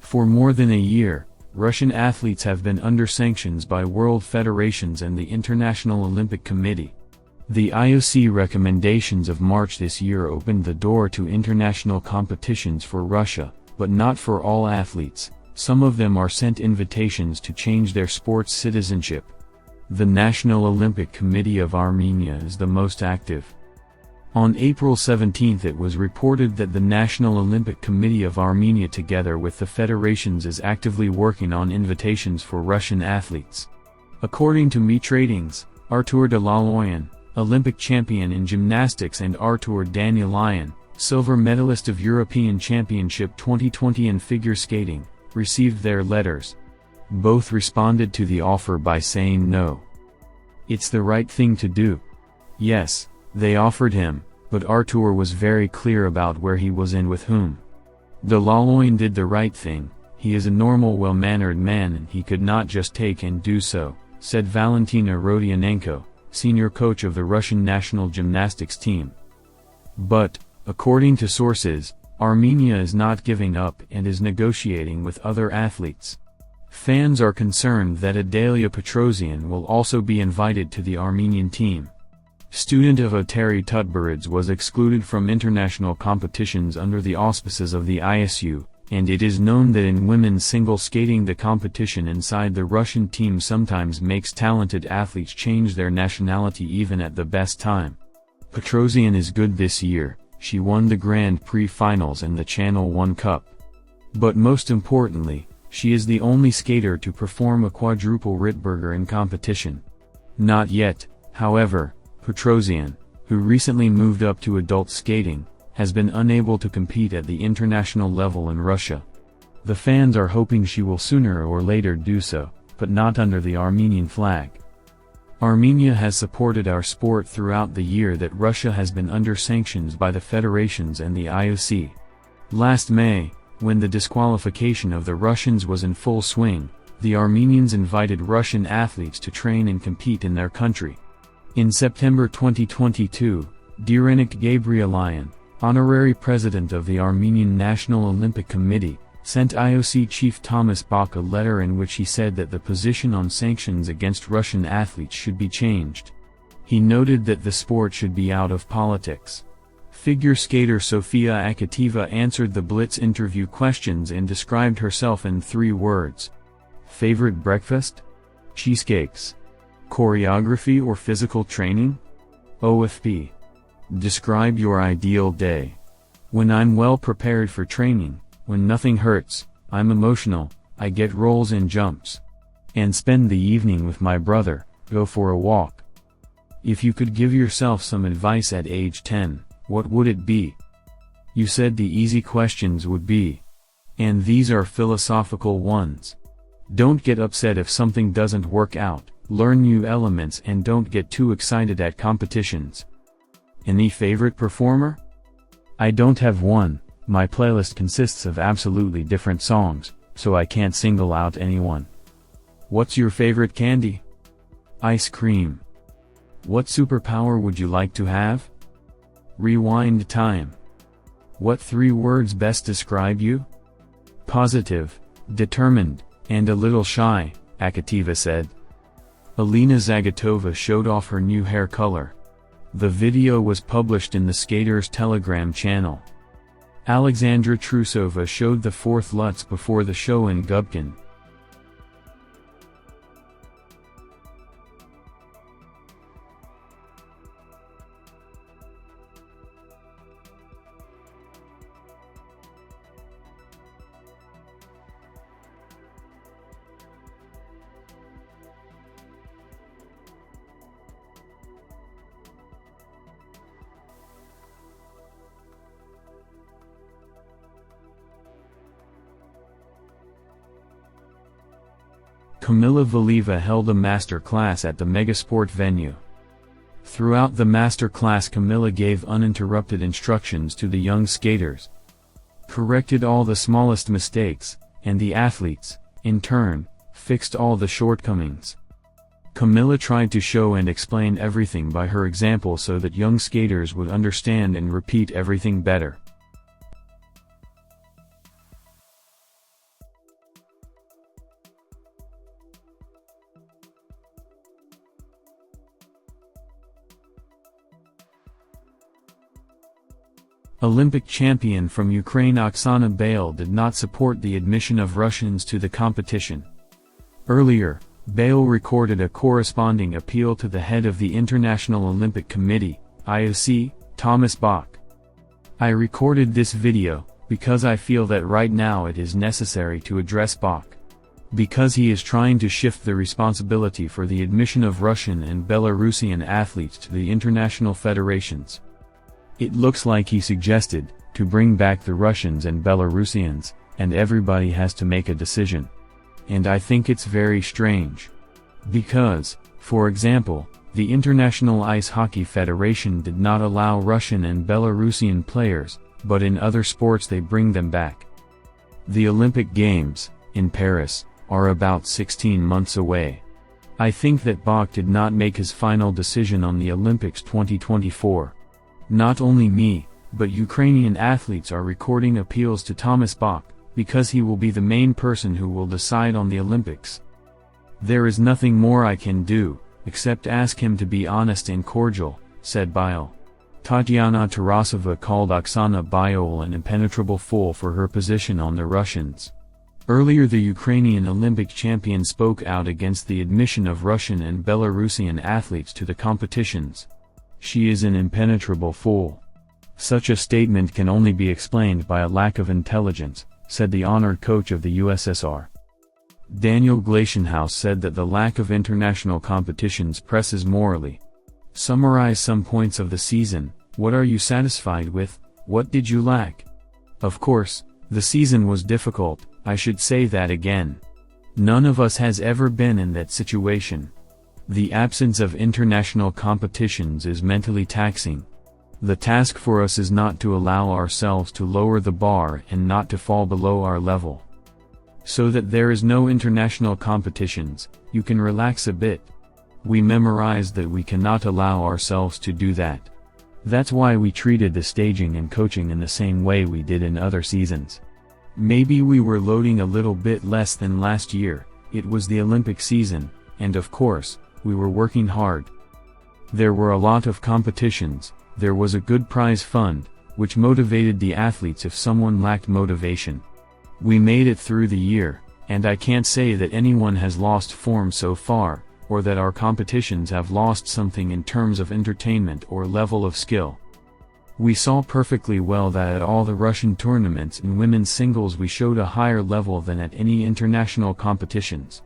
For more than a year, Russian athletes have been under sanctions by world federations and the International Olympic Committee. The IOC recommendations of March this year opened the door to international competitions for Russia, but not for all athletes. Some of them are sent invitations to change their sports citizenship. The National Olympic Committee of Armenia is the most active. On April 17 it was reported that the National Olympic Committee of Armenia together with the federations is actively working on invitations for Russian athletes. According to Meet Ratings, Artur Dalaloyan, Olympic champion in gymnastics, and Artur Danielyan, silver medalist of European Championship 2020 in figure skating, received their letters. Both responded to the offer by saying no. It's the right thing to do. Yes, they offered him, but Artur was very clear about where he was and with whom. Dalaloyan did the right thing. He is a normal, well-mannered man and he could not just take and do so, said Valentina Rodionenko, senior coach of the Russian national gymnastics team. But, according to sources, Armenia is not giving up and is negotiating with other athletes. Fans are concerned that Adalia Petrosyan will also be invited to the Armenian team. Student of Oteri Tutberids was excluded from international competitions under the auspices of the ISU, and it is known that in women's single skating the competition inside the Russian team sometimes makes talented athletes change their nationality even at the best time. Petrosyan is good this year. She won the Grand Prix finals and the Channel 1 Cup. But most importantly, she is the only skater to perform a quadruple Rittberger in competition. Not yet, however, Petrosyan, who recently moved up to adult skating, has been unable to compete at the international level in Russia. The fans are hoping she will sooner or later do so, but not under the Armenian flag. Armenia has supported our sport throughout the year that Russia has been under sanctions by the federations and the IOC. Last May, when the disqualification of the Russians was in full swing, the Armenians invited Russian athletes to train and compete in their country. In September 2022, Direnik Gabrielyan, honorary president of the Armenian National Olympic Committee, sent IOC chief Thomas Bach a letter in which he said that the position on sanctions against Russian athletes should be changed. He noted that the sport should be out of politics. Figure skater Sofia Akatieva answered the Blitz interview questions and described herself in 3 words. Favorite breakfast? Cheesecakes. Choreography or physical training? OFP. Describe your ideal day. When I'm well prepared for training, when nothing hurts, I'm emotional, I get rolls and jumps. And spend the evening with my brother, go for a walk. If you could give yourself some advice at age 10, what would it be? You said the easy questions would be. And these are philosophical ones. Don't get upset if something doesn't work out, learn new elements and don't get too excited at competitions. Any favorite performer? I don't have one, my playlist consists of absolutely different songs, so I can't single out anyone. What's your favorite candy? Ice cream. What superpower would you like to have? Rewind time. What 3 words best describe you? Positive, determined, and a little shy, Akatiev said. Alina Zagatova showed off her new hair color. The video was published in the skater's Telegram channel. Alexandra Trusova showed the 4th Lutz before the show in Gubkin. Kamila Valieva held a master class at the megasport venue. Throughout the master class, Kamila gave uninterrupted instructions to the young skaters, corrected all the smallest mistakes, and the athletes, in turn, fixed all the shortcomings. Kamila tried to show and explain everything by her example so that young skaters would understand and repeat everything better. Olympic champion from Ukraine Oksana Bale did not support the admission of Russians to the competition. Earlier, Bale recorded a corresponding appeal to the head of the International Olympic Committee, IOC, Thomas Bach. "I recorded this video, because I feel that right now it is necessary to address Bach. Because he is trying to shift the responsibility for the admission of Russian and Belarusian athletes to the international federations. It looks like he suggested, to bring back the Russians and Belarusians, and everybody has to make a decision. And I think it's very strange. Because, for example, the International Ice Hockey Federation did not allow Russian and Belarusian players, but in other sports they bring them back. The Olympic Games, in Paris, are about 16 months away. I think that Bach did not make his final decision on the Olympics 2024. Not only me, but Ukrainian athletes are recording appeals to Thomas Bach, because he will be the main person who will decide on the Olympics. There is nothing more I can do, except ask him to be honest and cordial," said Bale. Tatiana Tarasova called Oksana Bale an impenetrable fool for her position on the Russians. Earlier, the Ukrainian Olympic champion spoke out against the admission of Russian and Belarusian athletes to the competitions. "She is an impenetrable fool. Such a statement can only be explained by a lack of intelligence," said the honored coach of the USSR. Daniel Glacienhaus said that the lack of international competitions presses morally. "Summarize some points of the season. What are you satisfied with? What did you lack?" Of course, the season was difficult, I should say that again. None of us has ever been in that situation. The absence of international competitions is mentally taxing. The task for us is not to allow ourselves to lower the bar and not to fall below our level. So that there is no international competitions, you can relax a bit. We memorized that we cannot allow ourselves to do that. That's why we treated the staging and coaching in the same way we did in other seasons. Maybe we were loading a little bit less than last year, it was the Olympic season, and of course, we were working hard. There were a lot of competitions, there was a good prize fund, which motivated the athletes if someone lacked motivation. We made it through the year, and I can't say that anyone has lost form so far, or that our competitions have lost something in terms of entertainment or level of skill. We saw perfectly well that at all the Russian tournaments in women's singles we showed a higher level than at any international competitions.